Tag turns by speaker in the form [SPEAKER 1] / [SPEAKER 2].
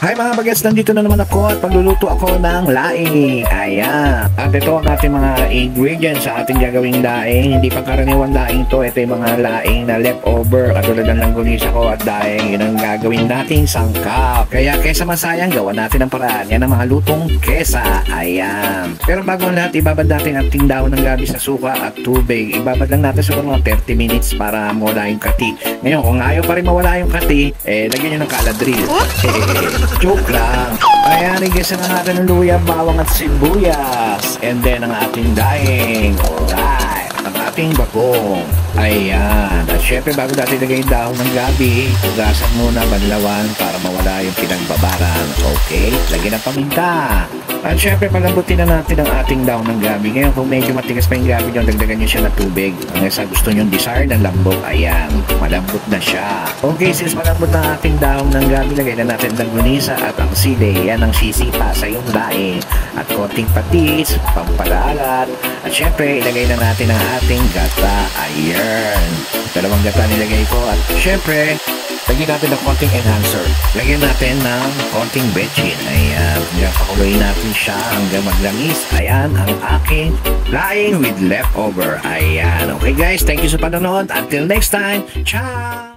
[SPEAKER 1] Hi mga bagets, nandito na naman ako at pagluluto ako ng laing. Ayan. At ito ang ating mga ingredients sa ating gagawing laing. Hindi pa karaniwang laing to. Ito yung mga laing na leftover. Katulad ng langgunisa ko at daing. Yun ang gagawin nating sangkap. Kaya kesa masayang, gawa natin ang paraan. Yan ang mga lutong kesa. Ayan. Pero bago ang lahat, ibabad natin ang dahon ng gabi sa suka at tubig. Ibabad lang natin sa mga 30 minutes para mawala yung kati. Ngayon, kung ayaw pa rin mawala yung kati, lagyan nyo ng kaladril. Joke lang. Ayan, igasan na natin ng luya, bawang at sibuyas. And then, ang ating daing. Alright. Ang ating bagong. Ayan. At syempre, bago natin lagay yung dahon ng gabi, hugasan muna, banlawan para mawala yung pinagbabaran. Okay? Lagyan ng paminta. At syempre, palambutin na natin ang ating dahon ng gabi. Ngayon, kung medyo matigas pa yung gabi nyo, dagdagan nyo siya ng tubig. Ang sa gusto nyo desire ng lambot, ayan, malambot na siya. Okay, since malambot na ating dahon ng gabi, lagay na natin ng gunisa at ang sili. Yan ang sisipa sa yung daing. At konting patis, pampalalat. At syempre, ilagay na natin ang ating gata. Ayan. Dalawang gata nilagay ko. At syempre, lagyan natin ng konting enhancer. Lagyan natin ng konting bechin. Ayan. Hanggang pakuloyin natin siya hanggang maglamis. Ayan ang aking laing with leftover. Ayan. Okay guys, thank you sa panonood. Until next time. Ciao!